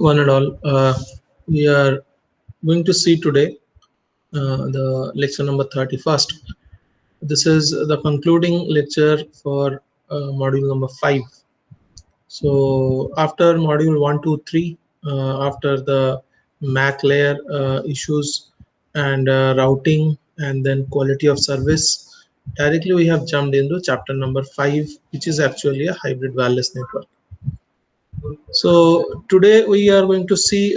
One and all, we are going to see today the lecture number 31st. This is the concluding lecture for module number 5. So after module 1, 2, 3, after the MAC layer issues and routing and then quality of service, directly we have jumped into chapter number 5, which is actually a hybrid wireless network. So today we are going to see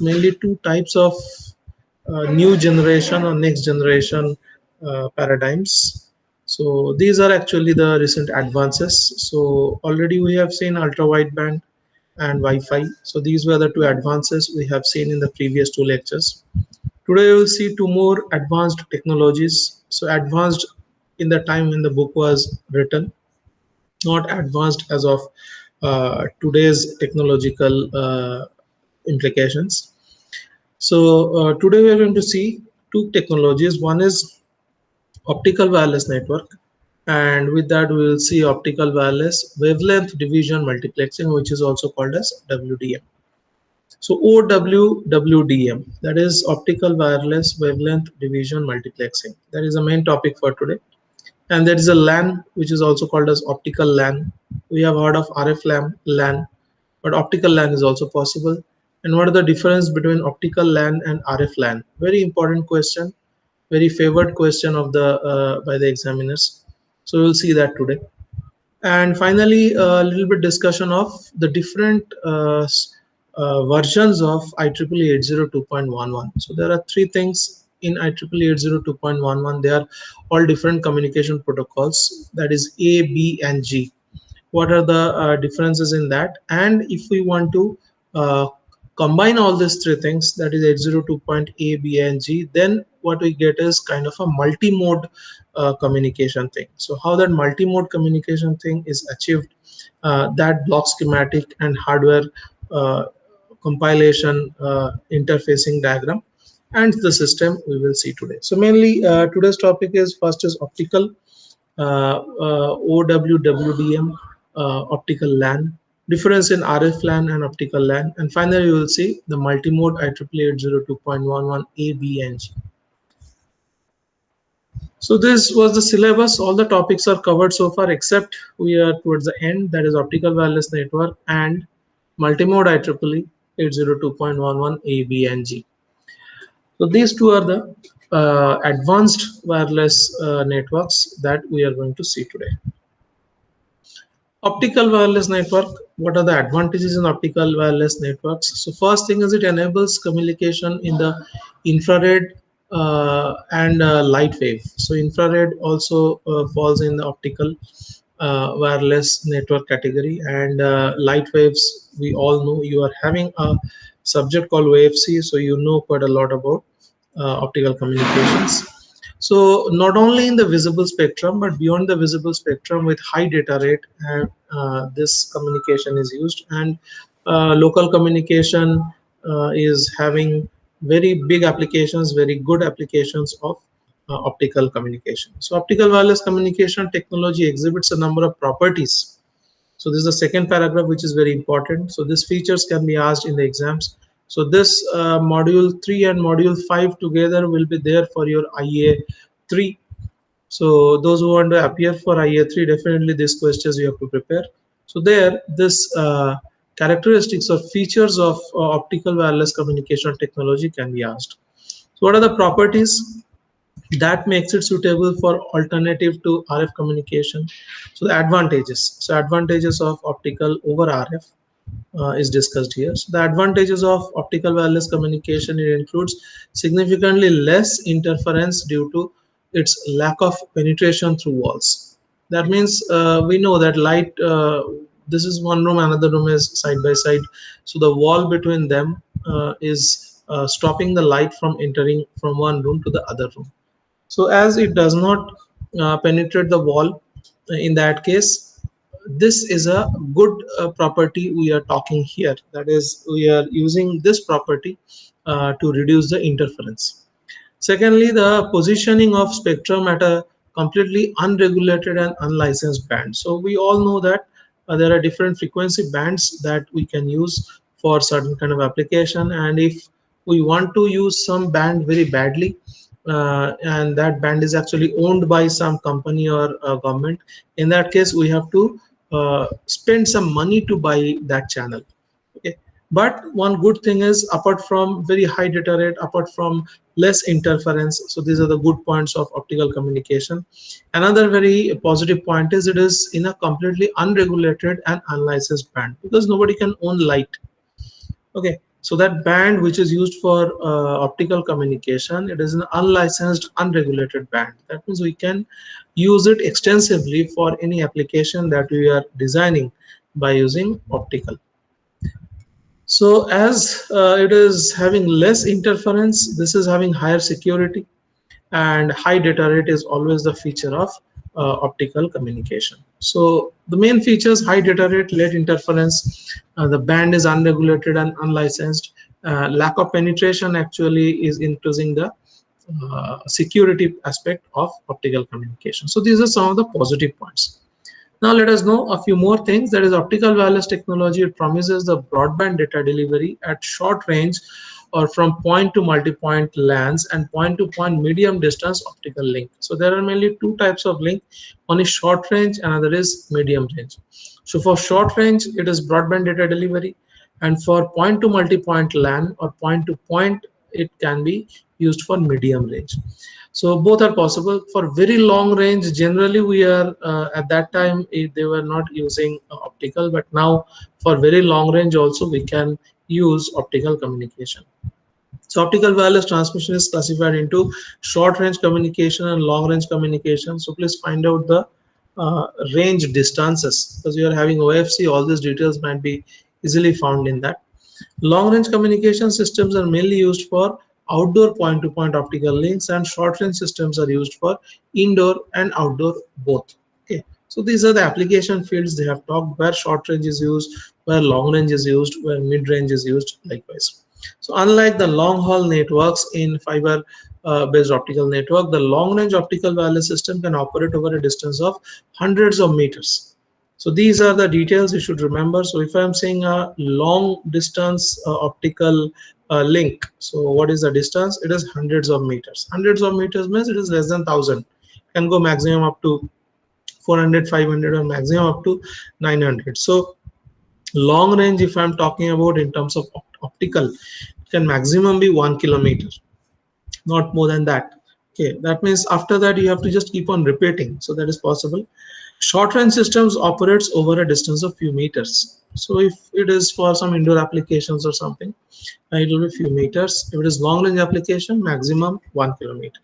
mainly two types of new generation or next generation paradigms. So these are actually the recent advances. So already we have seen ultra wideband and Wi-Fi. So these were the two advances we have seen in the previous two lectures. Today we will see two more advanced technologies. So advanced in the time when the book was written, not advanced as of today's technological implications. So today we are going to see two technologies. One is optical wireless network, and with that we will see optical wireless wavelength division multiplexing, which is also called as WDM. So OWWDM, that is optical wireless wavelength division multiplexing. That is the main topic for today. And there is a LAN, which is also called as optical LAN. We have heard of RF LAN, but optical LAN is also possible. And what are the difference between optical LAN and RF LAN? Very important question, very favored question of the by the examiners. So we'll see that today. And finally, a little bit discussion of the different versions of IEEE 802.11. So there are three things in IEEE 802.11. They are all different communication protocols. That is A, B, and G. What are the differences in that? And if we want to uh, combine all these three things, that is 802.A, B, and G, then what we get is kind of a multi-mode communication thing. So how that multi-mode communication thing is achieved, that block schematic and hardware uh, compilation interfacing diagram and the system we will see today. So mainly today's topic is first is optical OWWDM, optical LAN, difference in RF LAN and optical LAN, and finally you will see the multimode IEEE 802.11 A, B, and G. So this was the syllabus. All the topics are covered so far, except we are towards the end. That is optical wireless network and multimode IEEE 802.11 A, B, and G. So these two are the advanced wireless networks that we are going to see today. Optical wireless network. What are the advantages in optical wireless networks? So first thing is it enables communication in the infrared and light wave. So infrared also falls in the optical wireless network category, and light waves, we all know. You are having a subject called WAVC, so you know quite a lot about optical communications. So not only in the visible spectrum, but beyond the visible spectrum with high data rate, this communication is used, and local communication is having very big applications, very good applications of optical communication. So optical wireless communication technology exhibits a number of properties. So this is the second paragraph, which is very important. So these features can be asked in the exams. So this module 3 and module 5 together will be there for your IA 3. So those who want to appear for IA 3, definitely these questions you have to prepare. So there, this characteristics or features of optical wireless communication technology can be asked. So what are the properties that makes it suitable for alternative to RF communication? So the advantages. So advantages of optical over RF is discussed here. So the advantages of optical wireless communication, it includes significantly less interference due to its lack of penetration through walls. That means we know that light. This is one room, another room is side by side. So the wall between them is stopping the light from entering from one room to the other room. So as it does not penetrate the wall, in that case, this is a good property we are talking here. That is, we are using this property to reduce the interference. Secondly, the positioning of spectrum at a completely unregulated and unlicensed band. So we all know that there are different frequency bands that we can use for certain kind of application. And if we want to use some band very badly, and that band is actually owned by some company or government, in that case we have to spend some money to buy that channel. Okay, but one good thing is, apart from very high data rate, apart from less interference, so these are the good points of optical communication. Another very positive point is it is in a completely unregulated and unlicensed band, because nobody can own light. Okay, so that band which is used for optical communication, it is an unlicensed, unregulated band. That means we can use it extensively for any application that we are designing by using optical. So as it is having less interference, this is having higher security, and high data rate is always the feature of optical communication. So the main features: high data rate, late interference, the band is unregulated and unlicensed, lack of penetration actually is increasing the security aspect of optical communication. So these are some of the positive points. Now let us know a few more things. That is, optical wireless technology. It promises the broadband data delivery at short range or from point to multi-point LANs and point-to-point medium distance optical link. So there are mainly two types of link. One is short range, another is medium range. So for short range, it is broadband data delivery, and for point to multi-point LAN or point to point, it can be used for medium range. So both are possible. For very long range, generally we are at that time they were not using optical, but now for very long range also we can use optical communication. So optical wireless transmission is classified into short range communication and long range communication. So please find out the range distances, because you are having OFC, all these details might be easily found in that. Long range communication systems are mainly used for outdoor point to point optical links, and short range systems are used for indoor and outdoor both. Okay, so these are the application fields they have talked, where short range is used, where long range is used, where mid range is used, likewise. So unlike the long haul networks in fiber based optical network, the long range optical wireless system can operate over a distance of hundreds of meters. So these are the details you should remember. So if I'm saying a long distance optical link, so what is the distance? It is hundreds of meters. Hundreds of meters means it is less than 1,000. Can go maximum up to 400, 500, or maximum up to 900. So long range, if I'm talking about in terms of optical, it can maximum be 1 kilometer, not more than that. Okay, that means after that you have to just keep on repeating. So that is possible. Short range systems operates over a distance of few meters. So if it is for some indoor applications or something, it will be few meters. If it is long range application, maximum 1 kilometer.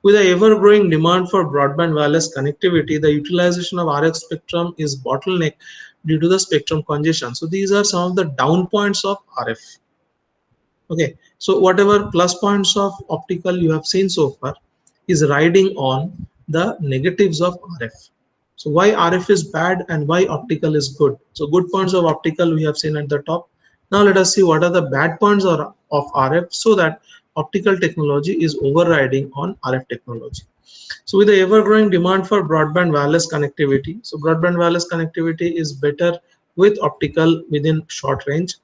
With the ever growing demand for broadband wireless connectivity, the utilization of RF spectrum is bottleneck due to the spectrum congestion. So these are some of the down points of RF. Okay, so whatever plus points of optical you have seen so far is riding on the negatives of RF. So why RF is bad and why optical is good? So good points of optical we have seen at the top. Now let us see what are the bad points of RF, so that optical technology is overriding on RF technology. So with the ever-growing demand for broadband wireless connectivity, so broadband wireless connectivity is better with optical within short range.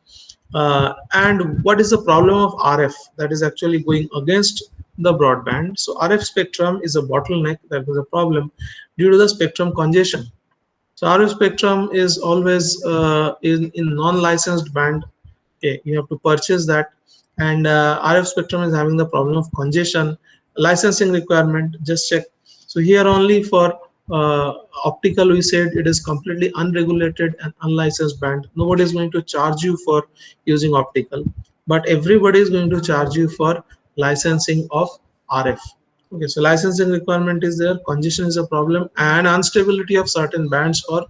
And what is the problem of RF that is actually going against the broadband? So RF spectrum is a bottleneck, that is a problem due to the spectrum congestion. So RF spectrum is always in non-licensed band. Okay, you have to purchase that, and RF spectrum is having the problem of congestion. Licensing requirement, just check. So here only for optical we said it is completely unregulated and unlicensed band. Nobody is going to charge you for using optical, but everybody is going to charge you for licensing of RF. Okay, so licensing requirement is there, congestion is a problem, and instability of certain bands or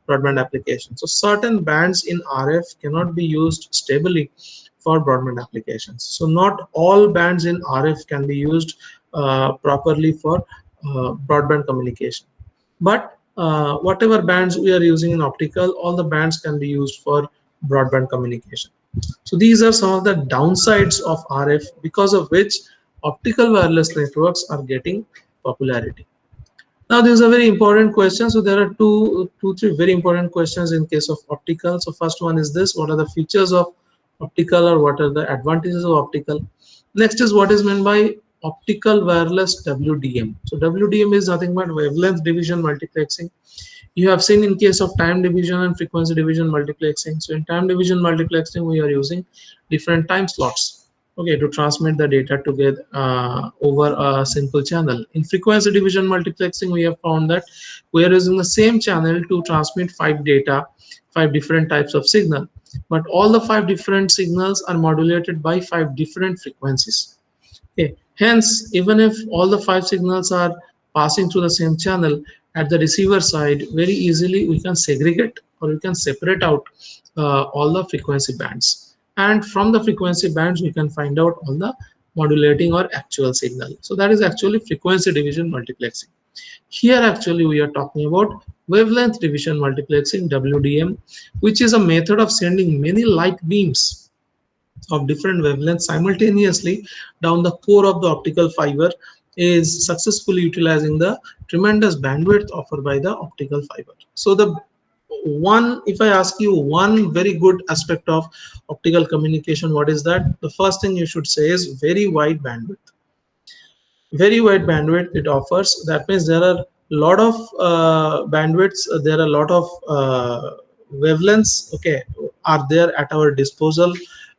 broadband applications. So certain bands in RF cannot be used stably for broadband applications. So not all bands in RF can be used properly for broadband communication. But whatever bands we are using in optical, all the bands can be used for broadband communication. So these are some of the downsides of RF, because of which optical wireless networks are getting popularity. Now, this is a very important question. So there are three very important questions in case of optical. So first one is this: what are the features of optical, or what are the advantages of optical. Next is what is meant by optical wireless WDM. So WDM is nothing but wavelength division multiplexing. You have seen in case of time division and frequency division multiplexing. So in time division multiplexing, we are using different time slots, okay, to transmit the data together over a simple channel. In frequency division multiplexing, we have found that we are using the same channel to transmit five different types of signal, but all the five different signals are modulated by five different frequencies. Okay. Hence, even if all the five signals are passing through the same channel, at the receiver side, very easily we can segregate or we can separate out all the frequency bands. And from the frequency bands, we can find out all the modulating or actual signal. So that is actually frequency division multiplexing. Here actually we are talking about wavelength division multiplexing, WDM, which is a method of sending many light beams of different wavelengths simultaneously down the core of the optical fiber, is successfully utilizing the tremendous bandwidth offered by the optical fiber. So the one, if I ask you one very good aspect of optical communication, what is that? The first thing you should say is very wide bandwidth. Very wide bandwidth it offers. That means there are lot of bandwidths, there are a lot of wavelengths, okay, are there at our disposal,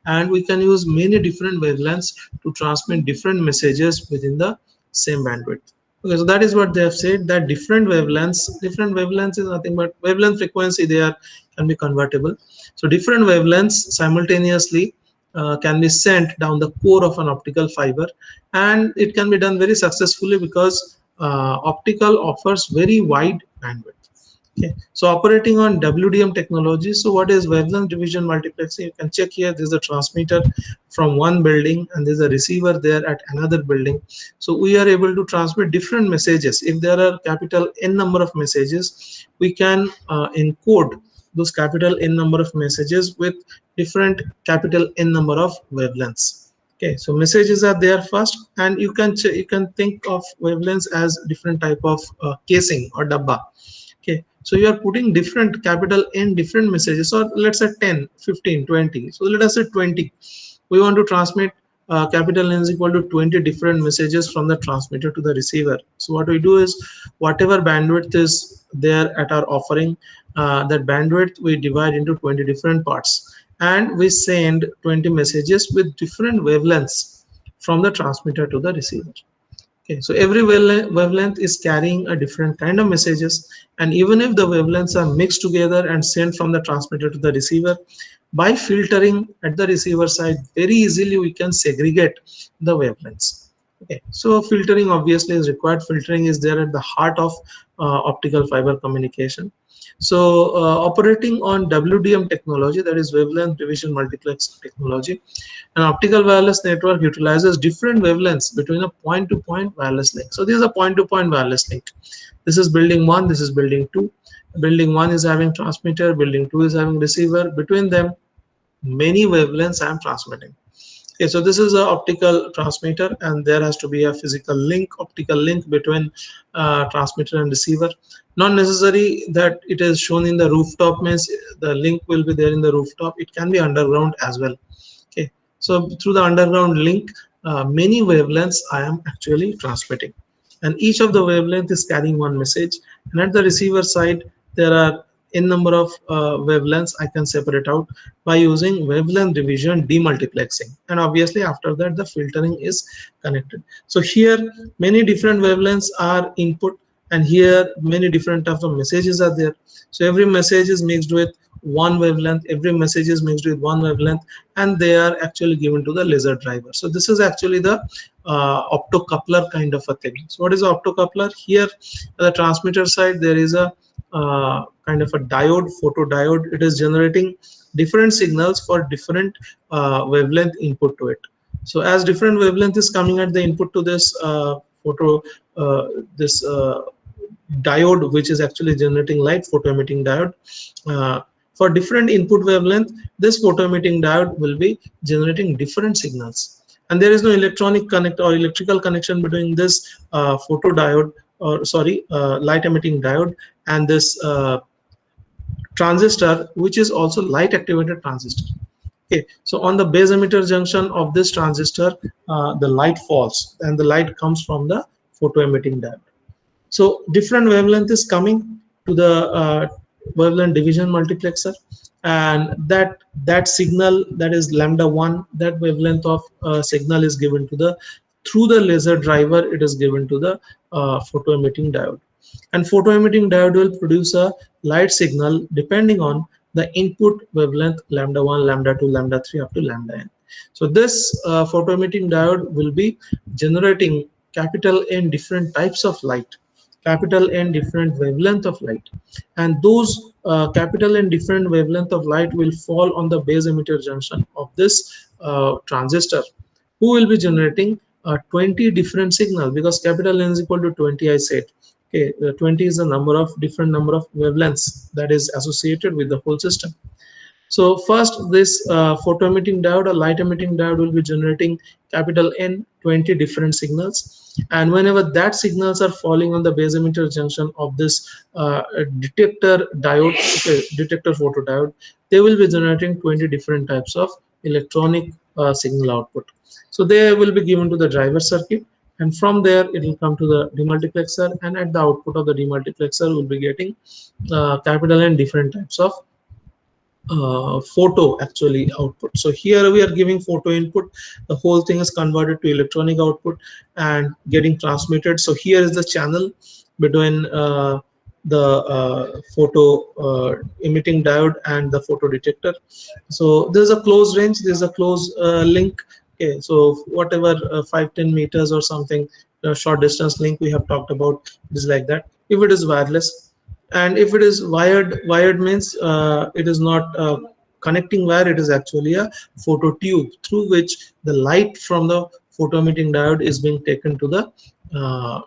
and we can use many different wavelengths to transmit different messages within the same bandwidth. Okay, so that is what they have said, that different wavelengths is nothing but wavelength frequency, they are can be convertible. So different wavelengths simultaneously can be sent down the core of an optical fiber, and it can be done very successfully because optical offers very wide bandwidth. Okay, so operating on WDM technology. So what is wavelength division multiplexing? You can check here. This is a transmitter from one building, and there's a receiver there at another building. So we are able to transmit different messages. If there are capital N number of messages, we can encode those capital N number of messages with different capital N number of wavelengths. Okay, so messages are there first, and you can think of wavelengths as different type of casing or dabba. Okay, so you are putting different capital N different messages, or let's say 10, 15, 20. So let us say 20. We want to transmit capital N is equal to 20 different messages from the transmitter to the receiver. So what we do is, whatever bandwidth is there at our offering, that bandwidth we divide into 20 different parts, and we send 20 messages with different wavelengths from the transmitter to the receiver. Okay, so every wavelength is carrying a different kind of messages, and even if the wavelengths are mixed together and sent from the transmitter to the receiver, by filtering at the receiver side, very easily we can segregate the wavelengths. Okay, so filtering obviously is required. Filtering is there at the heart of optical fiber communication. So operating on WDM technology, that is wavelength division multiplex technology, an optical wireless network utilizes different wavelengths between a point-to-point wireless link. So this is a point-to-point wireless link. This is building 1, this is building 2. Building 1 is having transmitter, building 2 is having receiver. Between them, many wavelengths I am transmitting. Okay, so this is an optical transmitter, and there has to be a physical link, optical link between transmitter and receiver. Not necessary that it is shown in the rooftop, means the link will be there in the rooftop. It can be underground as well. Okay, so through the underground link, many wavelengths I am actually transmitting, and each of the wavelength is carrying one message. And at the receiver side, there are n number of wavelengths I can separate out by using wavelength division demultiplexing, and obviously after that the filtering is connected. So here many different wavelengths are input, and here many different types of messages are there. So every message is mixed with one wavelength, every message is mixed with one wavelength, and they are actually given to the laser driver. So this is actually the optocoupler kind of a thing. So what is optocoupler? Here at the transmitter side, there is a kind of a diode, photodiode. It is generating different signals for different wavelength input to it. So as different wavelength is coming at the input to this photo, this diode, which is actually generating light, photo emitting diode, for different input wavelength, this photo emitting diode will be generating different signals, and there is no electronic connect or electrical connection between this photodiode, or sorry, light emitting diode, and this transistor, which is also light activated transistor. Okay, so on the base emitter junction of this transistor, the light falls and the light comes from the photo emitting diode. So different wavelength is coming to the wavelength division multiplexer, and that signal, that is lambda 1, that wavelength of signal is given to the, through the laser driver, it is given to the photo emitting diode, and photo emitting diode will produce a light signal depending on the input wavelength lambda 1, lambda 2, lambda 3 up to lambda n. So this photo emitting diode will be generating capital N different types of light, capital N different wavelength of light, and those capital N different wavelength of light will fall on the base emitter junction of this transistor, who will be generating 20 different signal, because capital N is equal to 20, I said. Okay, 20 is the number of different number of wavelengths that is associated with the whole system. So first, this photo emitting diode or light emitting diode will be generating capital N 20 different signals, and whenever that signals are falling on the base emitter junction of this detector diode, okay, detector photodiode, they will be generating 20 different types of electronic signal output. So they will be given to the driver circuit, and from there it will come to the demultiplexer, and at the output of the demultiplexer will be getting capital N different types of photo actually output. So here we are giving photo input, the whole thing is converted to electronic output and getting transmitted. So here is the channel between the photo emitting diode and the photo detector. So there's a close range, there's a close link. Okay, so whatever 5-10 meters or something short distance link we have talked about, it is like that. If it is wireless, and if it is wired means it is not connecting wire, it is actually a photo tube through which the light from the photo emitting diode is being taken to the uh,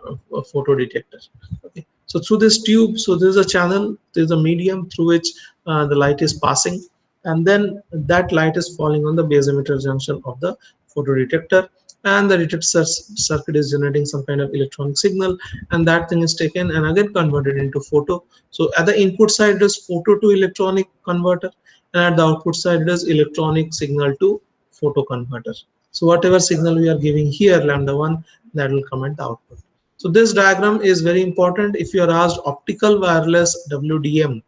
photo detector. Okay, so through this tube, so there's a channel, there's a medium through which the light is passing, and then that light is falling on the base emitter junction of the photo detector, and the detector circuit is generating some kind of electronic signal, and that thing is taken and again converted into photo. So at the input side it is photo to electronic converter, and at the output side it is electronic signal to photo converter. So whatever signal we are giving here, lambda 1, that will come at the output. So this diagram is very important. If you are asked optical wireless WDM,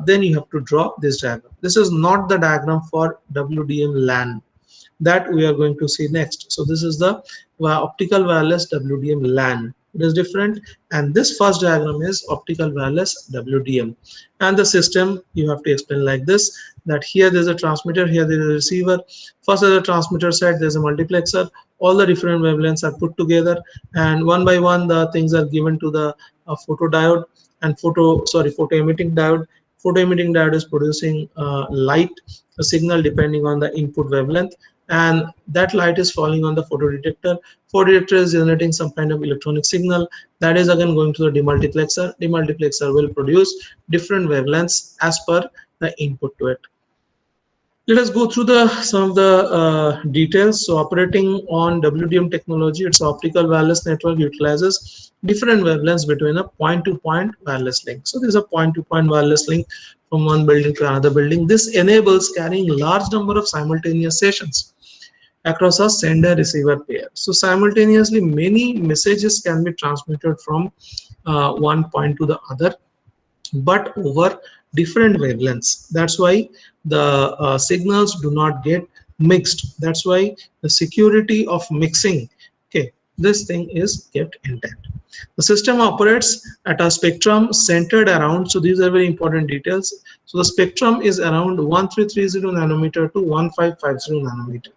then you have to draw this diagram. This is not the diagram for WDM LAN, that we are going to see next. So this is the optical wireless WDM LAN. It is different, and this first diagram is optical wireless WDM. And the system you have to explain like this, that here there's a transmitter, here there is a receiver. First at the transmitter side there's a multiplexer, all the different wavelengths are put together, and one by one the things are given to the photodiode, and photo emitting diode. Photo emitting diode is producing light, a signal depending on the input wavelength, and that light is falling on the photo detector. Photo detector is generating some kind of electronic signal, that is again going to the demultiplexer. Demultiplexer will produce different wavelengths as per the input to it. Let us go through the some of the details. So operating on WDM technology, its optical wireless network utilizes different wavelengths between a point-to-point wireless link. So there is a point-to-point wireless link from one building to another building. This enables carrying large number of simultaneous sessions across a sender receiver pair. So simultaneously many messages can be transmitted from one point to the other, but over different wavelengths. That's why the signals do not get mixed. That's why the security of mixing, okay, this thing is kept intact. The system operates at a spectrum centered around, so these are very important details. So the spectrum is around 1330 nanometer to 1550 nanometer.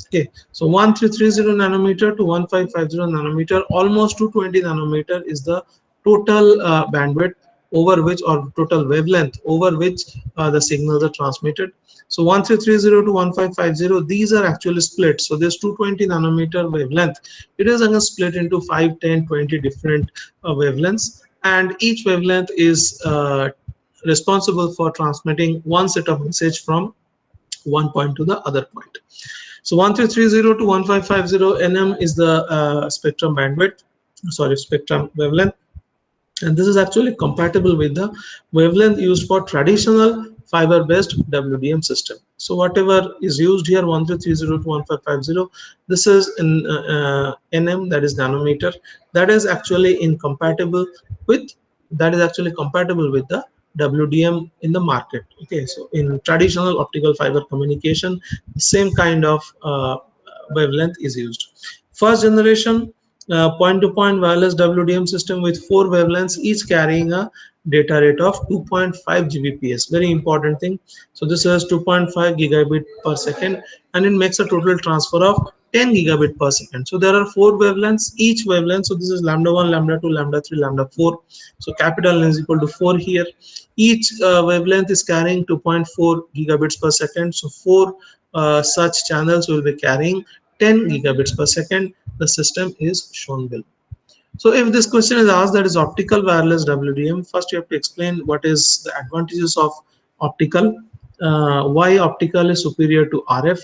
Okay, so 1330 nanometer to 1550 nanometer, almost 220 nanometer is the total bandwidth over which, or total wavelength over which the signals are transmitted. So 1330 to 1550, these are actually split. So this 220 nanometer wavelength, it is again split into 5, 10, 20 different wavelengths, and each wavelength is responsible for transmitting one set of message from one point to the other point. So 1330 to 1550 nm is the spectrum bandwidth, sorry, spectrum wavelength, and this is actually compatible with the wavelength used for traditional fiber based WDM system. So whatever is used here, 1330 to 1550, this is in nm, that is nanometer. That is actually incompatible with, the WDM in the market. Okay, so in traditional optical fiber communication, the same kind of wavelength is used. First generation point-to-point wireless WDM system with 4 wavelengths, each carrying a data rate of 2.5 Gbps. Very important thing. So this is 2.5 gigabit per second, and it makes a total transfer of 10 gigabit per second. So there are 4 wavelengths, each wavelength. So this is lambda 1, lambda 2, lambda 3, lambda 4. So capital N is equal to 4 here. Each wavelength is carrying 2.4 gigabits per second. So 4 such channels will be carrying 10 gigabits per second. The system is shown below. So if this question is asked, that is optical wireless WDM, first you have to explain what is the advantages of optical, why optical is superior to RF,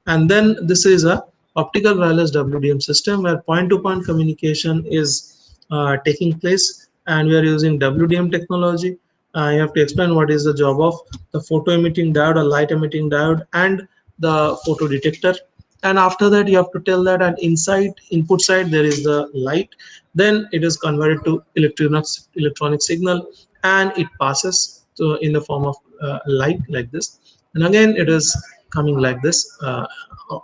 and then this is a optical wireless WDM system where point-to-point communication is taking place, and we are using WDM technology. You have to explain what is the job of the photo emitting diode or light emitting diode and the photo detector. And after that you have to tell that at inside input side there is the light, then it is converted to electronic signal, and it passes to in the form of light like this, and again it is coming like this,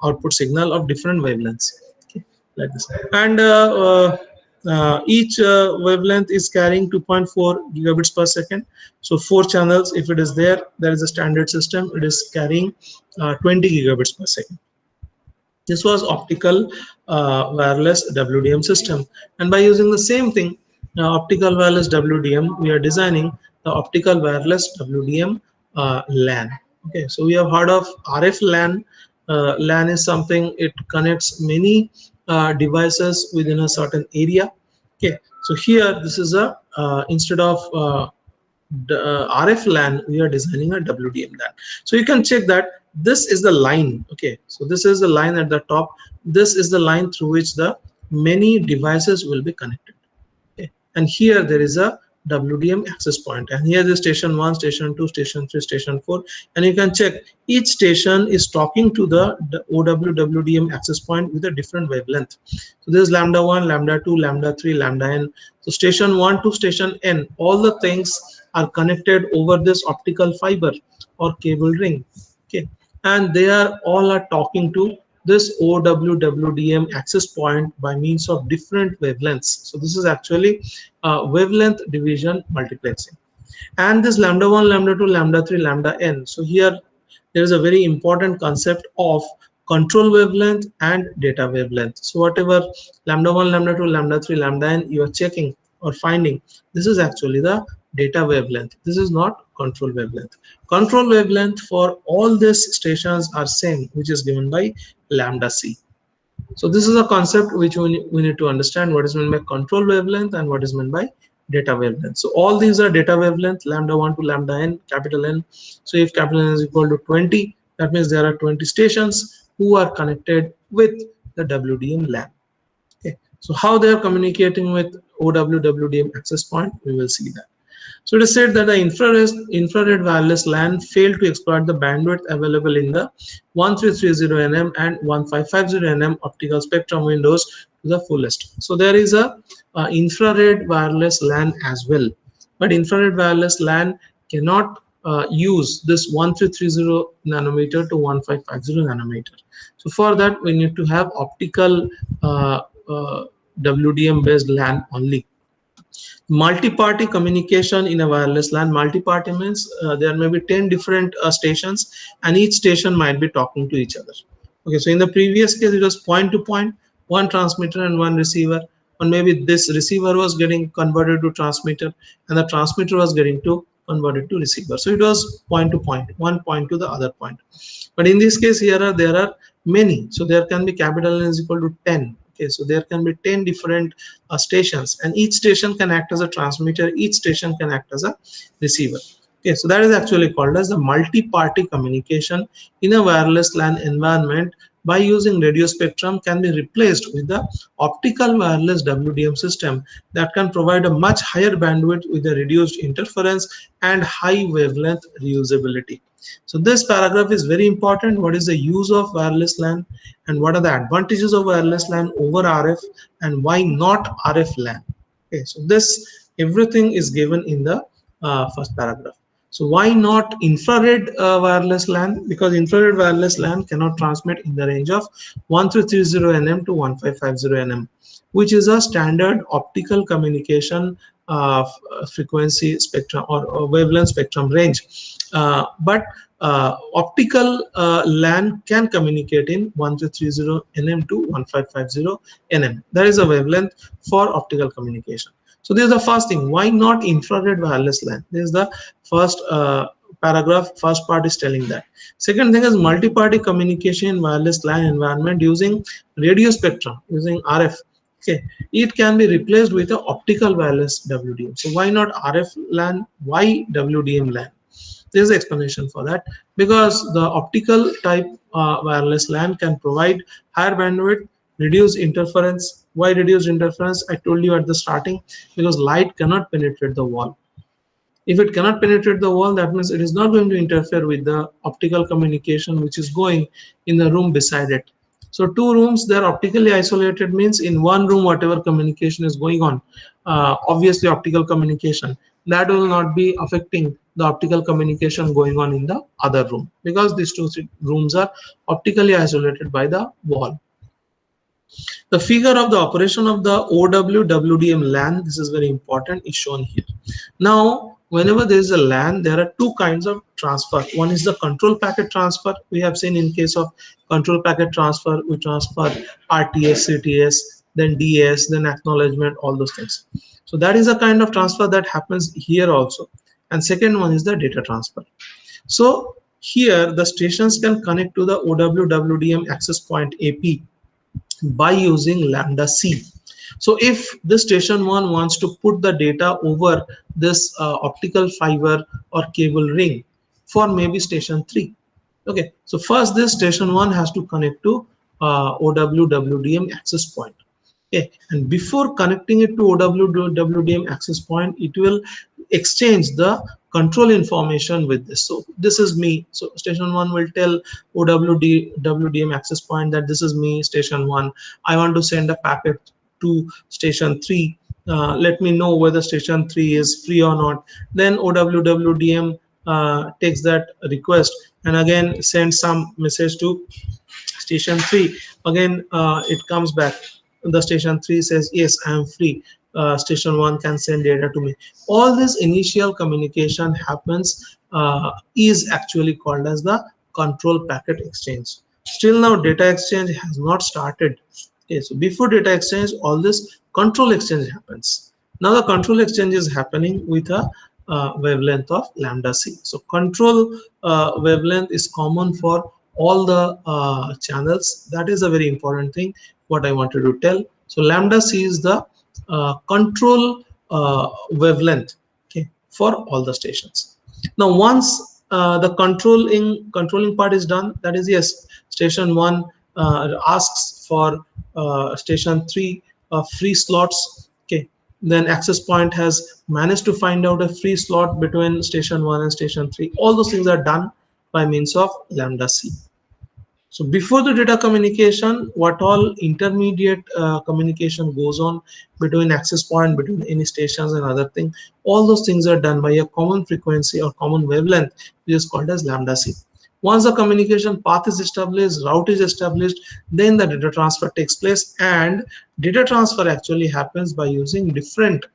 output signal of different wavelengths. Okay, like this. And each wavelength is carrying 2.4 gigabits per second. So 4 channels, if it is there is a standard system, it is carrying 20 gigabits per second. This was optical wireless WDM system, and by using the same thing, optical wireless WDM, we are designing the optical wireless WDM LAN. Okay, so we have heard of RF LAN. LAN is something, it connects many devices within a certain area. Okay, so here this is a instead of RF LAN, we are designing a WDM LAN. So you can check that this is the line. Okay, so this is the line at the top. This is the line through which the many devices will be connected. Okay, and here there is a WDM access point, and here the station 1, station 2, station 3, station 4, and you can check each station is talking to the WDM access point with a different wavelength. So this is lambda 1, lambda 2, lambda 3, lambda n. So station 1 to station n, all the things are connected over this optical fiber or cable ring. Okay, and they are all are talking to this OWWDM access point by means of different wavelengths. So this is actually wavelength division multiplexing. And this lambda 1, lambda 2, lambda 3, lambda n. So here there is a very important concept of control wavelength and data wavelength. So whatever lambda 1, lambda 2, lambda 3, lambda n you are checking or finding, this is actually the data wavelength. This is not control wavelength. Control wavelength for all these stations are same, which is given by lambda c. So this is a concept which we need to understand what is meant by control wavelength and what is meant by data wavelength. So all these are data wavelength, lambda 1 to lambda n, capital N. So if capital N is equal to 20, that means there are 20 stations who are connected with the WDM LAN. Okay, so how they are communicating with OWWDM access point, we will see that. So it is said that the infrared wireless LAN failed to exploit the bandwidth available in the 1330nm and 1550nm optical spectrum windows to the fullest. So there is a infrared wireless LAN as well, but infrared wireless LAN cannot use this 1330 nanometer to 1550 nanometer. So for that we need to have optical WDM based LAN only. Multi-party communication in a wireless LAN. Multi-party means there may be 10 different stations, and each station might be talking to each other. Okay, so in the previous case it was point to point, one transmitter and one receiver, or maybe this receiver was getting converted to transmitter and the transmitter was getting to converted to receiver. So it was point to point, one point to the other point. But in this case here there are many, so there can be capital N is equal to 10. Okay, so there can be 10 different stations, and each station can act as a transmitter, each station can act as a receiver. Okay, so that is actually called as the multi-party communication in a wireless LAN environment by using radio spectrum can be replaced with the optical wireless WDM system that can provide a much higher bandwidth with a reduced interference and high wavelength reusability. So this paragraph is very important. What is the use of wireless LAN and what are the advantages of wireless LAN over RF and why not RF LAN? Okay, so this everything is given in the first paragraph. So why not infrared wireless LAN? Because infrared wireless LAN cannot transmit in the range of 1330 nm to 1550 nm, which is a standard optical communication frequency spectrum or wavelength spectrum range. But optical LAN can communicate in 1330 nm to 1550 nm. That is a wavelength for optical communication. So this is the first thing. Why not infrared wireless LAN? This is the first paragraph. First part is telling that. Second thing is multi-party communication in wireless LAN environment using radio spectrum, using RF. Okay, it can be replaced with a optical wireless WDM. So why not RF LAN? Why WDM LAN? There's an explanation for that because the optical type wireless LAN can provide higher bandwidth, reduce interference. Why reduce interference? I told you at the starting, because light cannot penetrate the wall. If it cannot penetrate the wall, that means it is not going to interfere with the optical communication which is going in the room beside it. So two rooms, they are optically isolated, means in one room whatever communication is going on, obviously optical communication, that will not be affecting the optical communication going on in the other room, because these two rooms are optically isolated by the wall. The figure of the operation of the OWWDM LAN, this is very important, is shown here. Now, whenever there is a LAN, there are two kinds of transfer. One is the control packet transfer. We have seen in case of control packet transfer, we transfer RTS, CTS, then DS, then acknowledgement, all those things. So that is a kind of transfer that happens here also. And second one is the data transfer. So here the stations can connect to the OWWDM access point AP by using lambda C. So if the station 1 wants to put the data over this optical fiber or cable ring for maybe station 3. Okay, so first this station 1 has to connect to OWWDM access point. Okay, and before connecting it to OWWDM access point, it will exchange the control information with this. So this is me. So station 1 will tell OWDM access point that this is me, station 1. I want to send a packet to station 3. Let me know whether station 3 is free or not. Then OWWDM takes that request and again sends some message to station 3. Again it comes back, the station 3 says yes, I am free, station 1 can send data to me. All this initial communication happens, is actually called as the control packet exchange. Still now data exchange has not started. Okay, so before data exchange, all this control exchange happens. Now the control exchange is happening with a wavelength of lambda c. So control wavelength is common for all the channels. That is a very important thing what I wanted to tell. So lambda c is the control wavelength, okay, for all the stations. Now once the controlling part is done, that is, yes, station 1 asks for station 3 free slots. Okay, then access point has managed to find out a free slot between station 1 and station 3. All those things are done by means of lambda c. So before the data communication, what all intermediate communication goes on between access point, between any stations and other thing, all those things are done by a common frequency or common wavelength, which is called as lambda c. Once the communication path is established, route is established, then the data transfer takes place, and data transfer actually happens by using different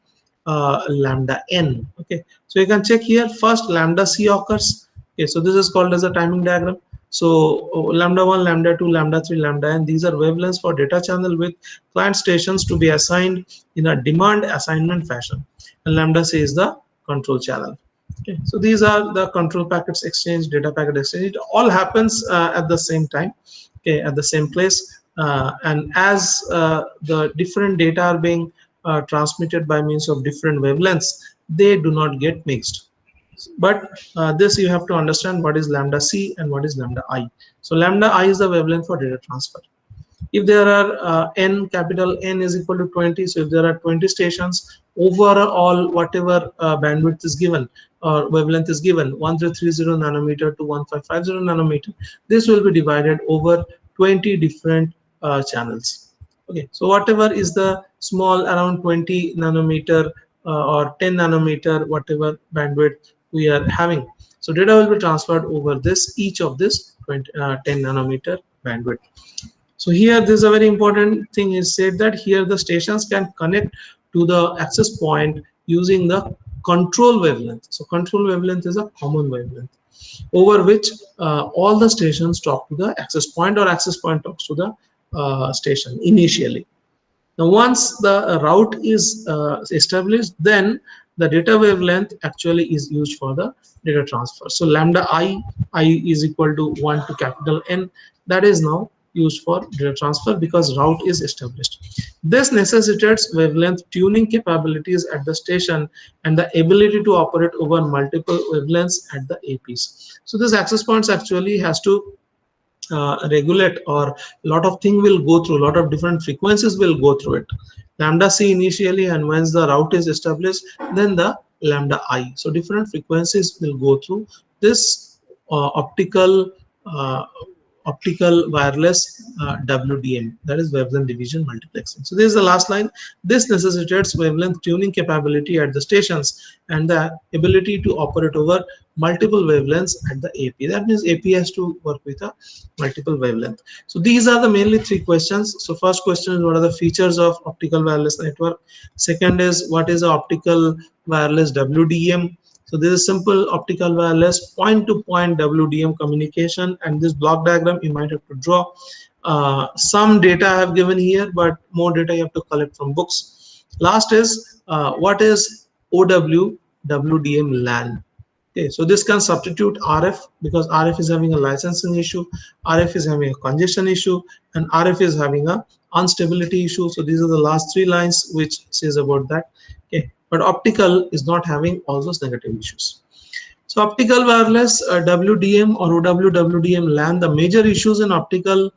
lambda n. Okay, so you can check here. First lambda c occurs. Okay, so this is called as a timing diagram. So lambda 1, lambda 2, lambda 3, lambda n, these are wavelengths for data channel with client stations to be assigned in a demand assignment fashion, and lambda c is the control channel. Okay, so these are the control packets exchange, data packet exchange. It all happens at the same time, okay, at the same place, and as the different data are being transmitted by means of different wavelengths, they do not get mixed. But this you have to understand what is lambda c and what is lambda I. So lambda I is the wavelength for data transfer. If there are n, capital N is equal to 20, so if there are 20 stations, overall whatever bandwidth is given or wavelength is given, 1330 nanometer to 1550 nanometer, this will be divided over 20 different channels. Okay, so whatever is the small around 20 nanometer or 10 nanometer, whatever bandwidth we are having, so data will be transferred over this, each of this 10 nanometer bandwidth. So here this is a very important thing is said that here the stations can connect to the access point using the control wavelength. So control wavelength is a common wavelength over which all the stations talk to the access point or access point talks to the station initially. Now, once the route is established, then the data wavelength actually is used for the data transfer. So lambda I is equal to 1 to capital N. That is now used for data transfer because route is established. This necessitates wavelength tuning capabilities at the station and the ability to operate over multiple wavelengths at the APs. So this access points actually has to regulate, or a lot of thing will go through, a lot of different frequencies will go through it. Lambda c initially, and once the route is established, then the lambda I. So different frequencies will go through this optical uh, optical wireless WDM, that is wavelength division multiplexing. So this is the last line. This necessitates wavelength tuning capability at the stations and the ability to operate over multiple wavelengths at the AP. That means AP has to work with a multiple wavelength. So these are the mainly three questions. So first question is what are the features of optical wireless network. Second is what is the optical wireless WDM. So this is simple optical wireless point-to-point WDM communication, and this block diagram you might have to draw. Some data I have given here, but more data you have to collect from books. Last is what is OW WDM LAN. Okay, so this can substitute RF because RF is having a licensing issue, RF is having a congestion issue, and RF is having a instability issue. So these are the last three lines which says about that. Okay, but optical is not having all those negative issues. So optical wireless WDM or OWWDM LAN, the major issues in optical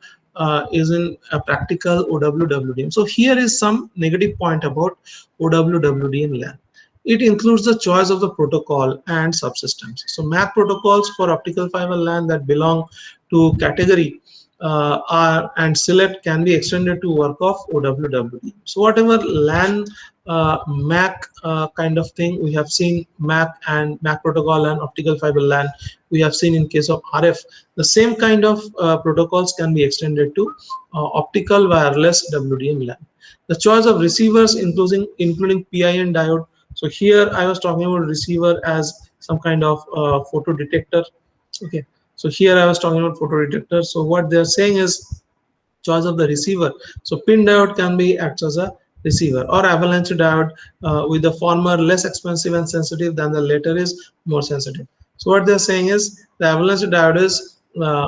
is in a practical OWWDM. So here is some negative point about OWWDM LAN. It includes the choice of the protocol and subsystems. So MAC protocols for optical fiber LAN that belong to category are and select can be extended to work of OWWD. So whatever LAN MAC kind of thing we have seen, MAC and MAC protocol and optical fiber LAN we have seen in case of RF, the same kind of protocols can be extended to optical wireless WDM LAN. The choice of receivers including PIN diode. So here I was talking about receiver as some kind of photo detector. Okay, so here I was talking about photo detector. So what they are saying is choice of the receiver. So pin diode can be acts as a receiver, or avalanche diode with the former less expensive and sensitive than the later is more sensitive. So what they're saying is the avalanche diode is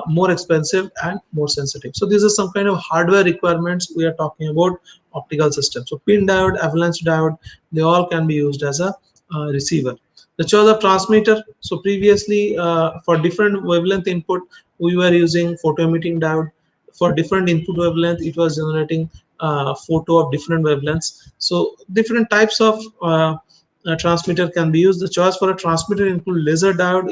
more expensive and more sensitive. So these are some kind of hardware requirements we are talking about optical system. So pin diode, avalanche diode, they all can be used as a receiver. The choice of transmitter. So previously for different wavelength input we were using photo emitting diode. For different input wavelength it was generating photo of different wavelengths. So different types of transmitter can be used. The choice for a transmitter include laser diode,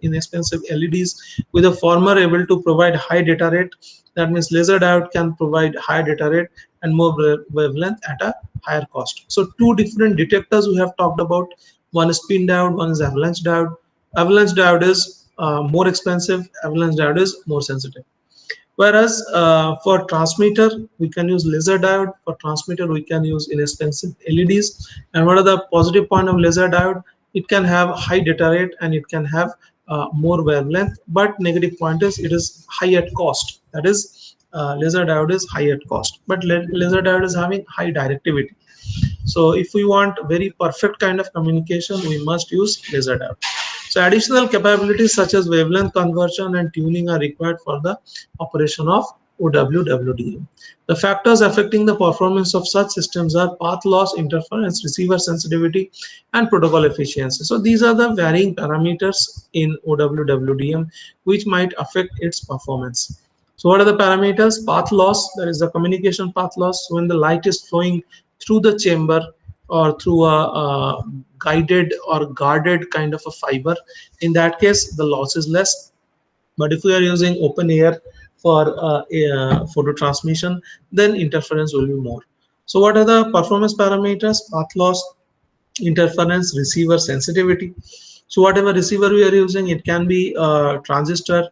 inexpensive LEDs with a former able to provide high data rate. That means laser diode can provide high data rate and more wavelength at a higher cost. So two different detectors we have talked about. One is pin diode, one is avalanche diode. Avalanche diode is more expensive, avalanche diode is more sensitive. Whereas for transmitter, we can use laser diode. For transmitter, we can use inexpensive LEDs. And what are the positive point of laser diode? It can have high data rate and it can have more wavelength. But negative point is it is high at cost. That is, laser diode is high at cost. But laser diode is having high directivity. So if we want very perfect kind of communication, we must use laser diode. So additional capabilities such as wavelength conversion and tuning are required for the operation of OWWDM. The factors affecting the performance of such systems are path loss, interference, receiver sensitivity, and protocol efficiency. So these are the varying parameters in OWWDM which might affect its performance. So what are the parameters? Path loss, there is the communication path loss. When the light is flowing through the chamber or through a guided or guarded kind of a fiber, in that case the loss is less. But if we are using open air for photo transmission, then interference will be more. So what are the performance parameters? Path loss, interference, receiver sensitivity. So whatever receiver we are using, it can be a transistor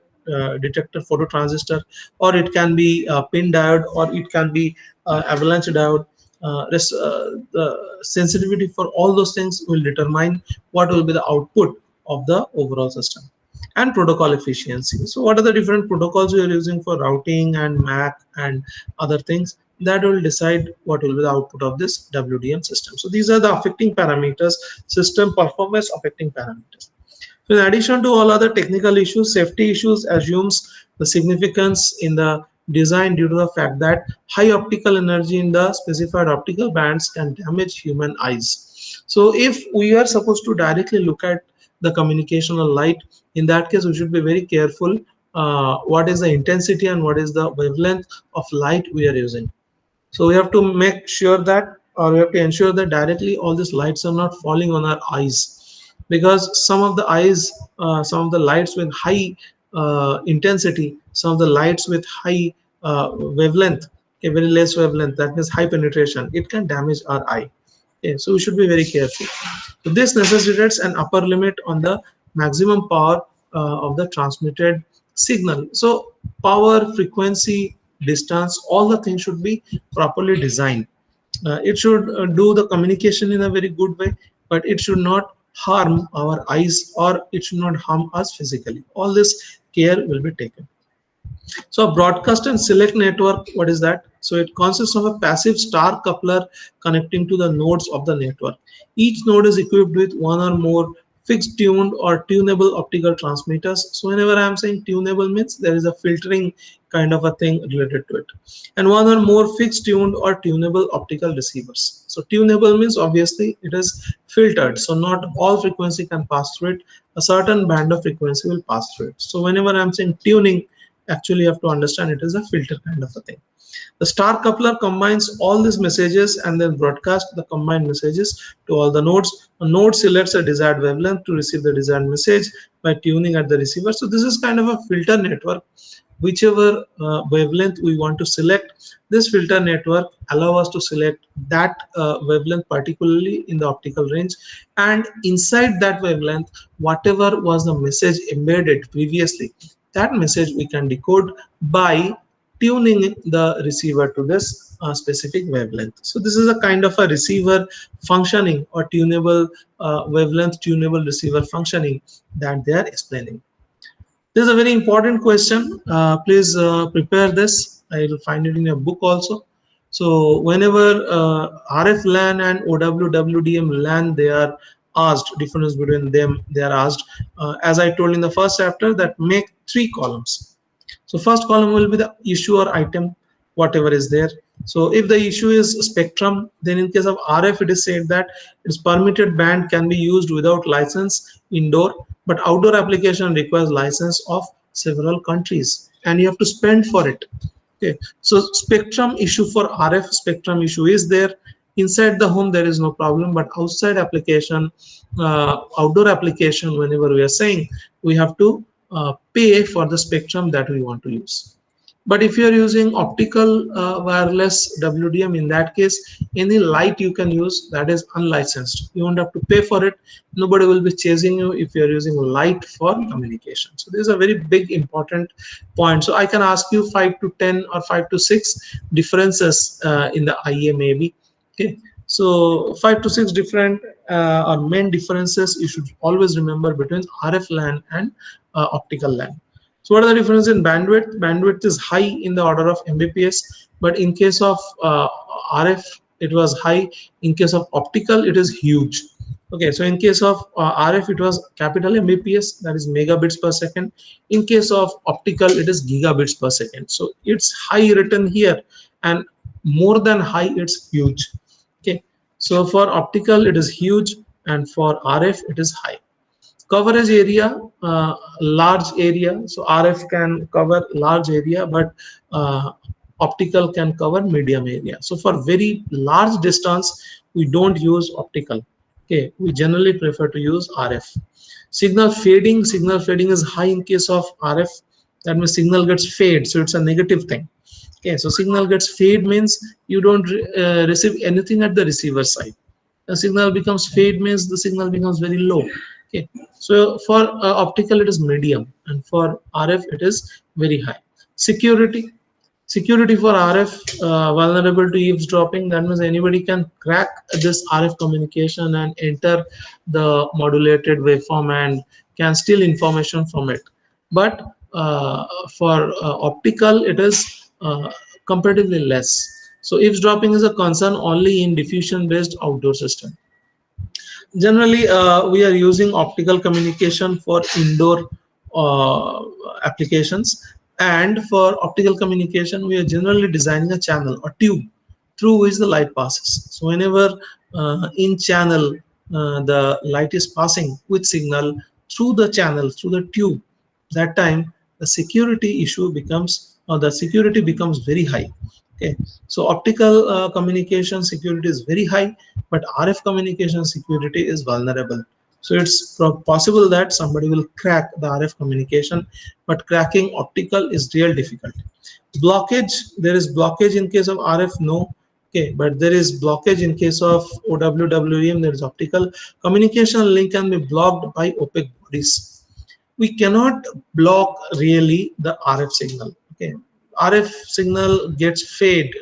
detector, photo transistor, or it can be a pin diode, or it can be avalanche diode. The sensitivity for all those things will determine what will be the output of the overall system. And protocol efficiency. So what are the different protocols we are using for routing and MAC and other things? That will decide what will be the output of this WDM system. So these are the affecting parameters, system performance affecting parameters. So in addition to all other technical issues, safety issues assumes the significance in the design due to the fact that high optical energy in the specified optical bands can damage human eyes. So if we are supposed to directly look at the communication of light, in that case we should be very careful what is the intensity and what is the wavelength of light we are using. So we have to make sure that, or we have to ensure that directly all these lights are not falling on our eyes, because some of the eyes, some of the lights with high intensity, some of the lights with high wavelength, a very less wavelength, that means high penetration, it can damage our eye. Okay, so we should be very careful. So this necessitates an upper limit on the maximum power of the transmitted signal. So power, frequency, distance, all the things should be properly designed. It should do the communication in a very good way, but it should not harm our eyes, or it should not harm us physically. All this care will be taken. So a broadcast and select network, what is that? So it consists of a passive star coupler connecting to the nodes of the network. Each node is equipped with one or more fixed tuned or tunable optical transmitters. So whenever I am saying tunable, means there is a filtering kind of a thing related to it. And one or more fixed tuned or tunable optical receivers. So tunable means obviously it is filtered. So not all frequency can pass through it. A certain band of frequency will pass through it. So whenever I'm saying tuning, actually you have to understand it is a filter kind of a thing. The star coupler combines all these messages and then broadcast the combined messages to all the nodes. A node selects a desired wavelength to receive the desired message by tuning at the receiver. So this is kind of a filter network. Whichever wavelength we want to select, this filter network allow us to select that wavelength particularly in the optical range, and inside that wavelength whatever was the message embedded previously, that message we can decode by tuning the receiver to this specific wavelength. So this is a kind of a receiver functioning, or tunable wavelength tunable receiver functioning that they are explaining. This is a very important question. Please prepare this. I will find it in your book also. So whenever RF LAN and OWWDM LAN, they are asked, difference between them, they are asked, as I told in the first chapter, that make three columns. So first column will be the issue or item, whatever is there. So if the issue is spectrum, then in case of RF, it is said that its permitted band can be used without license indoor, but outdoor application requires license of several countries, and you have to spend for it. Okay, so spectrum issue for RF, spectrum issue is there. Inside the home there is no problem, but outside application, outdoor application, whenever we are saying, we have to pay for the spectrum that we want to use. But if you are using optical wireless WDM, in that case, any light you can use that is unlicensed. You won't have to pay for it. Nobody will be chasing you if you are using light for communication. So this is a very big important point. So I can ask you 5 to 10 or 5 to 6 differences in the IA maybe. Okay. So 5 to 6 different or main differences you should always remember between RF LAN and optical LAN. So what are the difference in bandwidth? Bandwidth is high in the order of Mbps, but in case of RF, it was high. In case of optical, it is huge. Okay, so in case of RF, it was capital Mbps, that is megabits per second. In case of optical, it is gigabits per second. So it's high written here, and more than high, it's huge. Okay, so for optical, it is huge, and for RF, it is high. Coverage area, large area. So RF can cover large area, but optical can cover medium area. So for very large distance, we don't use optical. Okay, we generally prefer to use RF. Signal fading is high in case of RF. That means signal gets fade, so it's a negative thing. Okay, so signal gets fade means you don't receive anything at the receiver side. The signal becomes fade means the signal becomes very low. Okay, so for optical it is medium, and for RF it is very high. Security security for RF, vulnerable to eavesdropping. That means anybody can crack this RF communication and enter the modulated waveform and can steal information from it. But for optical, it is comparatively less. So eavesdropping is a concern only in diffusion based outdoor system. Generally, we are using optical communication for indoor uh, applications, and for optical communication, we are generally designing a channel or tube through which the light passes. So, whenever in channel the light is passing with signal through the channel, through the tube, that time the security issue becomes, or the security becomes very high. Okay, so optical communication security is very high, but RF communication security is vulnerable. So it's possible that somebody will crack the RF communication, but cracking optical is real difficult. Blockage, there is blockage in case of RF, no. Okay, but there is blockage in case of OW WDM. There is optical communication link can be blocked by opaque bodies. We cannot block really the RF signal. Okay, RF signal gets fade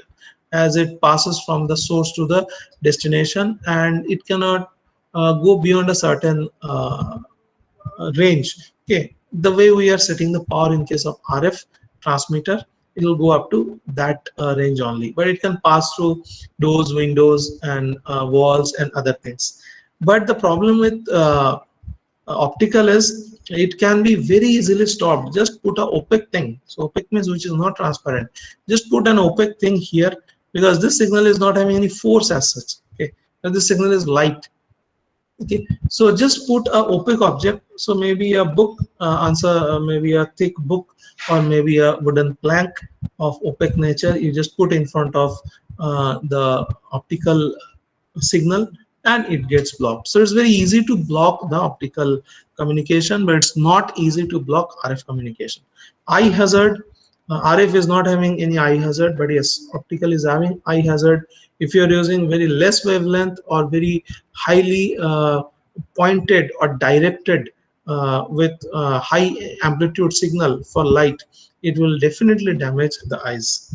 as it passes from the source to the destination, and it cannot go beyond a certain range. Okay, the way we are setting the power in case of RF transmitter, it will go up to that range only, but it can pass through doors, windows, and walls and other things. But the problem with optical is it can be very easily stopped. Just put a opaque thing. So opaque means which is not transparent. Just put an opaque thing here, because this signal is not having any force as such. Okay, and this signal is light. Okay, so just put a opaque object. So maybe a book, answer, maybe a thick book, or maybe a wooden plank of opaque nature. You just put in front of the optical signal, and it gets blocked. So it's very easy to block the optical communication, but it's not easy to block RF communication. Eye hazard, RF is not having any eye hazard, but yes, optical is having eye hazard. If you're using very less wavelength or very highly pointed or directed with high amplitude signal for light, it will definitely damage the eyes.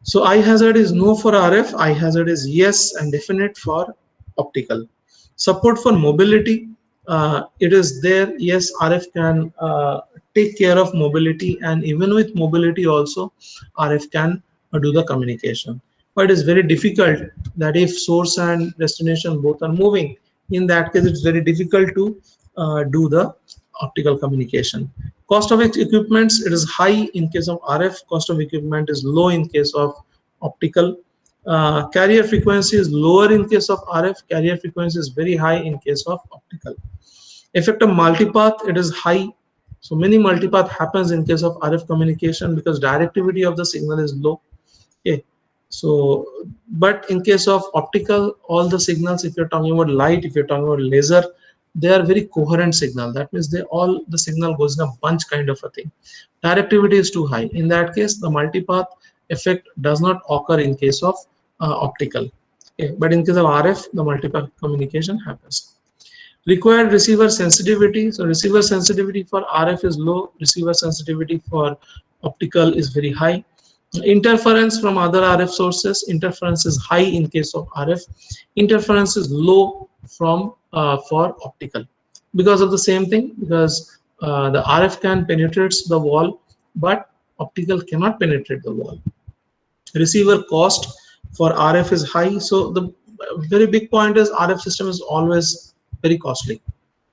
So eye hazard is no for RF, eye hazard is yes and definite for optical. Support for mobility, it is there. Yes, RF can take care of mobility, and even with mobility also, RF can do the communication. But it is very difficult that if source and destination both are moving, in that case, it's very difficult to do the optical communication. Cost of equipments, it is high in case of RF. Cost of equipment is low in case of optical. Carrier frequency is lower in case of RF. Carrier frequency is very high in case of optical. Effect of multipath, it is high. So many multipath happens in case of RF communication because directivity of the signal is low. Okay, so but in case of optical, all the signals, if you're talking about light, if you're talking about laser, they are very coherent signal. That means they all, the signal goes in a bunch kind of a thing. Directivity is too high. In that case, the multipath effect does not occur in case of optical. Okay, but in case of RF, the multipath communication happens. Required receiver sensitivity. So receiver sensitivity for RF is low. Receiver sensitivity for optical is very high. Interference from other RF sources. Interference is high in case of RF. Interference is low from for optical, because of the same thing. Because the RF can penetrate the wall, but optical cannot penetrate the wall. Receiver cost for RF is high. So the very big point is RF system is always very costly.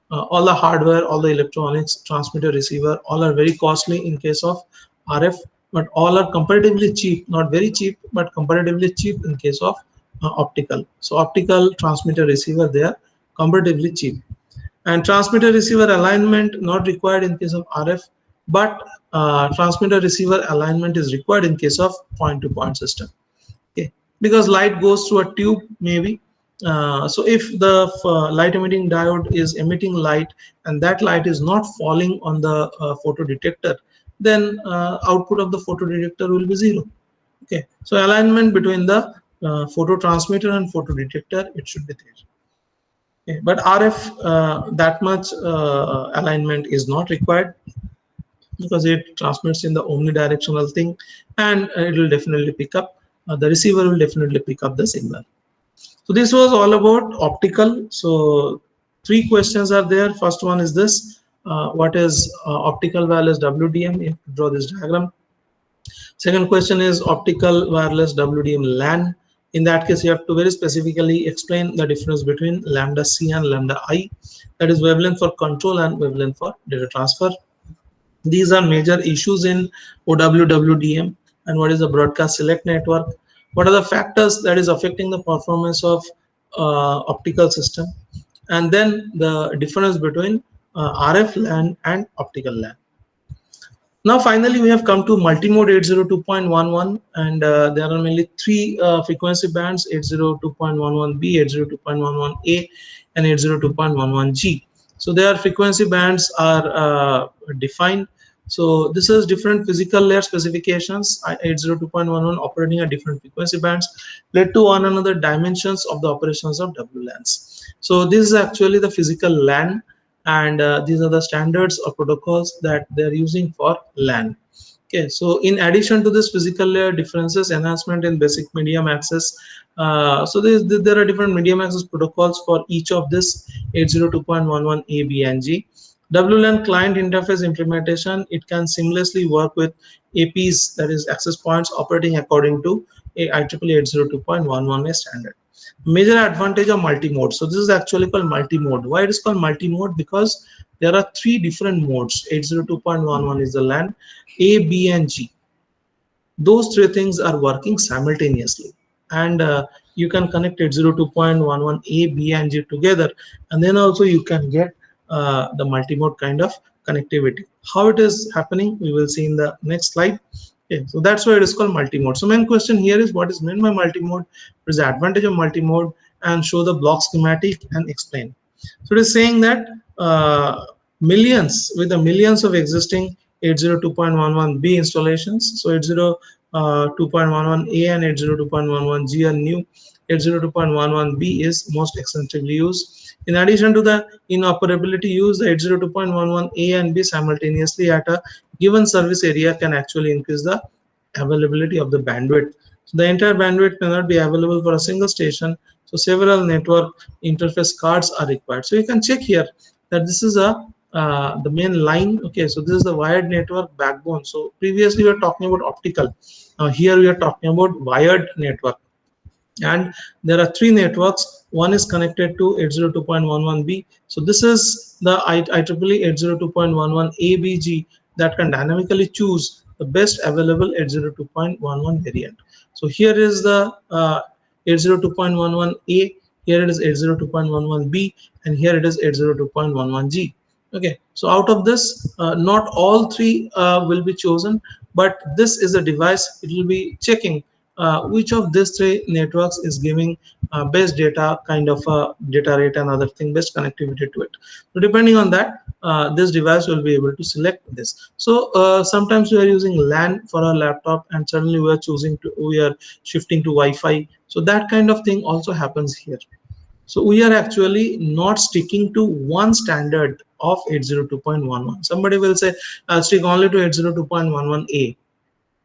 All the hardware, all the electronics, transmitter, receiver, all are very costly in case of RF, but all are comparatively cheap, not very cheap, but comparatively cheap in case of optical. So optical transmitter receiver, they are comparatively cheap. And transmitter receiver alignment not required in case of RF, but transmitter receiver alignment is required in case of point to point system. Okay, because light goes through a tube maybe. So if the light emitting diode is emitting light and that light is not falling on the photo detector, then output of the photo detector will be zero. Okay, so alignment between the photo transmitter and photo detector, it should be there. Okay, but RF, that much alignment is not required because it transmits in the omnidirectional thing, and it will definitely pick up, the receiver will definitely pick up the signal. So this was all about optical. So three questions are there. First one is this: what is optical wireless WDM? You have to draw this diagram. Second question is optical wireless WDM LAN. In that case, you have to very specifically explain the difference between lambda C and lambda I. That is wavelength for control and wavelength for data transfer. These are major issues in OWWDM. And what is the broadcast select network? What are the factors that is affecting the performance of optical system? And then the difference between RF LAN and optical LAN. Now finally we have come to multimode 802.11, and there are mainly three frequency bands: 802.11b, 802.11a, and 802.11g. So their frequency bands are defined. So this is different physical layer specifications. 802.11 operating at different frequency bands led to one another dimensions of the operations of WLANs. So this is actually the physical LAN, and these are the standards or protocols that they're using for LAN. Okay, so in addition to this physical layer differences, enhancement in basic medium access, so there are different medium access protocols for each of this 802.11 A, B, and G. WLAN client interface implementation, it can seamlessly work with APs, that is access points, operating according to a IEEE 802.11a standard. Major advantage of multi-mode. So this is actually called multi-mode. Why it is called multi-mode? Because there are three different modes. 802.11 is the LAN, A, B, and G. Those three things are working simultaneously, and you can connect 802.11 A, B, and G together, and then also you can get the multi-mode kind of connectivity. How it is happening, we will see in the next slide. Okay, so that's why it is called multi-mode. So main question here is, what is meant by multi-mode? What is the advantage of multi-mode? And show the block schematic and explain. So it is saying that millions, with the millions of existing 802.11b installations, so 802.11a and 802.11g are new. 802.11b is most extensively used. In addition to the inoperability use, the 802.11a and b simultaneously at a given service area can actually increase the availability of the bandwidth. So the entire bandwidth may not be available for a single station, so several network interface cards are required. So you can check here that this is a the main line. Okay, so this is the wired network backbone. So previously we were talking about optical. Now here we are talking about wired network, and there are three networks. One is connected to 802.11b. So this is the IEEE 802.11 ABG that can dynamically choose the best available 802.11 variant. So here is the 802.11a, here it is 802.11b, and here it is 802.11g. Okay, so out of this, not all three will be chosen, but this is a device, it will be checking which of these three networks is giving best data kind of data rate and other thing, best connectivity to it. So depending on that, this device will be able to select this. So sometimes we are using LAN for our laptop, and suddenly we are shifting to Wi-Fi. So that kind of thing also happens here. So we are actually not sticking to one standard of 802.11. Somebody will say, I'll stick only to 802.11a.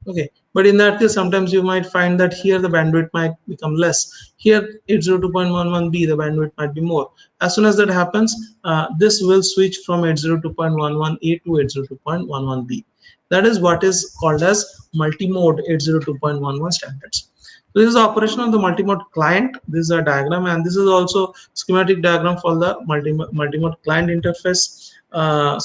Okay, but in that case, sometimes you might find that here the bandwidth might become less. Here 802.11b, the bandwidth might be more. As soon as that happens, this will switch from 802.11a to 802.11b. That is what is called as multimode 802.11 standards. So this is the operation of the multimode client. This is a diagram, and this is also schematic diagram for the multimode client interface.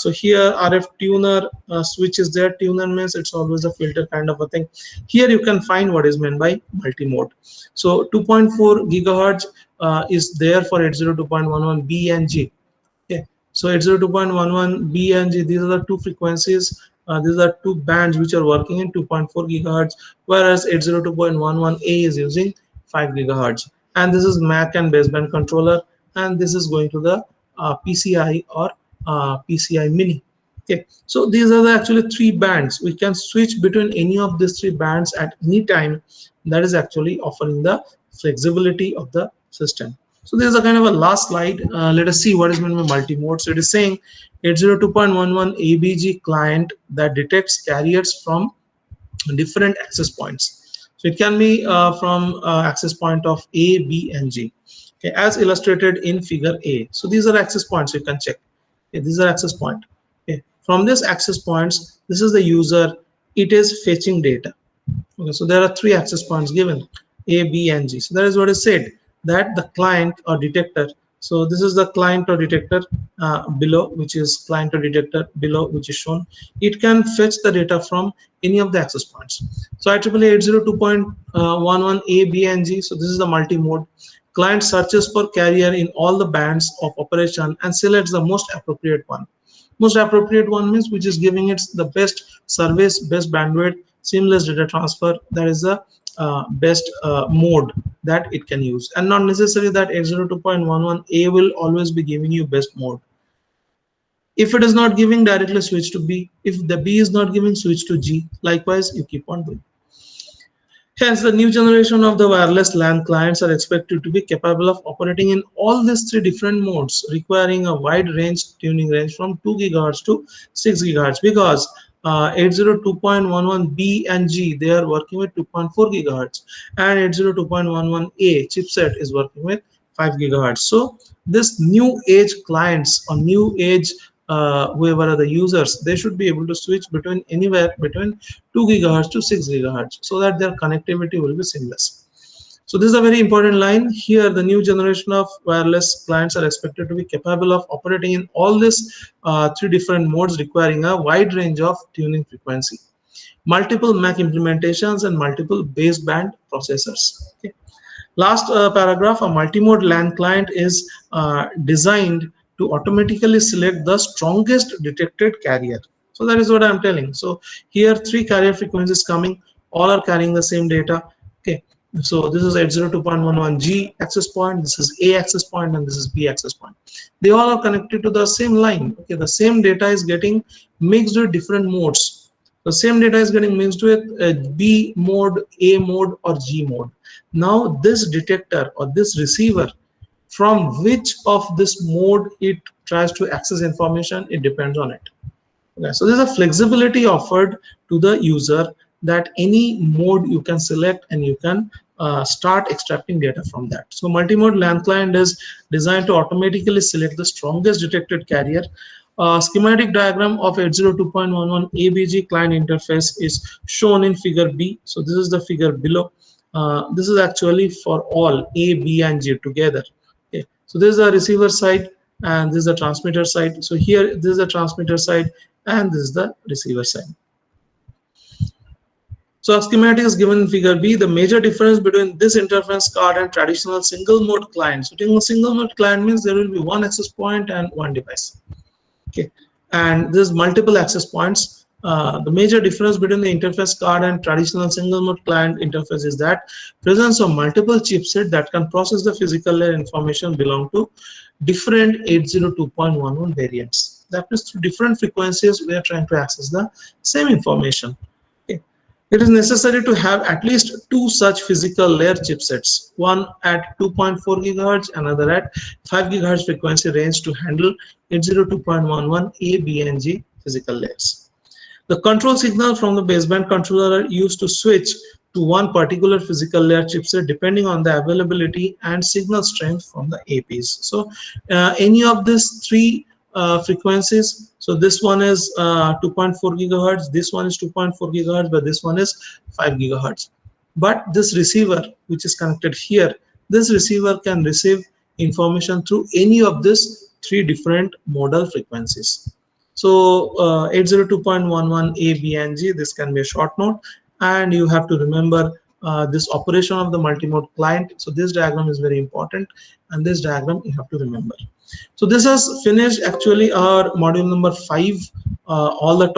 So here RF tuner switch is there. Tuner means it's always a filter kind of a thing. Here you can find what is meant by multimode. So 2.4 gigahertz is there for 802.11 B and G. Okay, so 802.11 B and G, these are the two frequencies. These are two bands which are working in 2.4 gigahertz, whereas 802.11 A is using 5 gigahertz. And this is MAC and baseband controller, and this is going to the PCI or PCI Mini. Okay, so these are the actually three bands. We can switch between any of these three bands at any time. That is actually offering the flexibility of the system. So this is a kind of a last slide. Let us see what is meant by multimode. So it is saying 802.11 ABG client that detects carriers from different access points. So it can be from access point of A, B, and G. Okay, as illustrated in figure A. So these are access points you can check. Okay, these are access point. Okay, from this access points, this is the user. It is fetching data. Okay, so there are three access points given, A, B, and G. So that is what is said, that the client or detector. So this is the client or detector below, which is client or detector below, which is shown. It can fetch the data from any of the access points. So IEEE 802.11 A, B, and G. So this is the multi-mode. Client searches for carrier in all the bands of operation and selects the most appropriate one. Most appropriate one means which is giving it the best service, best bandwidth, seamless data transfer. That is the best mode that it can use, and not necessarily that 802.11 A will always be giving you best mode. If it is not giving, directly switch to B. If the B is not giving, switch to G. Likewise, you keep on doing. Hence, the new generation of the wireless LAN clients are expected to be capable of operating in all these three different modes, requiring a wide range tuning range from 2 gigahertz to 6 gigahertz, because 802.11B and G, they are working with 2.4 gigahertz, and 802.11A chipset is working with 5 gigahertz. So this new age clients or new age whoever are the users, they should be able to switch between anywhere between 2 gigahertz to 6 gigahertz, so that their connectivity will be seamless. So this is a very important line here. The new generation of wireless clients are expected to be capable of operating in all these three different modes, requiring a wide range of tuning frequency, multiple MAC implementations, and multiple baseband processors. Okay. Last paragraph, a multimode LAN client is designed to automatically select the strongest detected carrier. So that is what I'm telling. So here three carrier frequencies coming, all are carrying the same data. Okay. So this is 802.11G access point, this is A access point, and this is B access point. They all are connected to the same line. Okay, the same data is getting mixed with different modes. The same data is getting mixed with B mode, A mode, or G mode. Now this detector or this receiver, from which of this mode it tries to access information, it depends on it. Okay, so there's a flexibility offered to the user that any mode you can select and you can start extracting data from that. So multimode LAN client is designed to automatically select the strongest detected carrier. Schematic diagram of 802.11 ABG client interface is shown in figure B. So this is the figure below. This is actually for all A, B, and G together. Okay. So this is the receiver side and this is the transmitter side. So here this is the transmitter side and this is the receiver side. So a schematic is given in figure B. The major difference between this interference card and traditional single mode client. So taking a single mode client means there will be one access point and one device. Okay, and there's multiple access points. The major difference between the interface card and traditional single mode client interface is that presence of multiple chipset that can process the physical layer information belong to different 802.11 variants. That means through different frequencies we are trying to access the same information. Okay. It is necessary to have at least two such physical layer chipsets, one at 2.4 gigahertz, another at 5 gigahertz frequency range to handle 802.11 A, B, and G physical layers. The control signal from the baseband controller are used to switch to one particular physical layer chipset depending on the availability and signal strength from the APs. So any of these three frequencies. So this one is 2.4 gigahertz, this one is 2.4 gigahertz, but this one is 5 gigahertz. But this receiver which is connected here, this receiver can receive information through any of these three different modal frequencies. So 802.11 A, B, and G, this can be a short note, and you have to remember this operation of the multimode client. So this diagram is very important, and this diagram you have to remember. So this has finished actually our module number 5, all the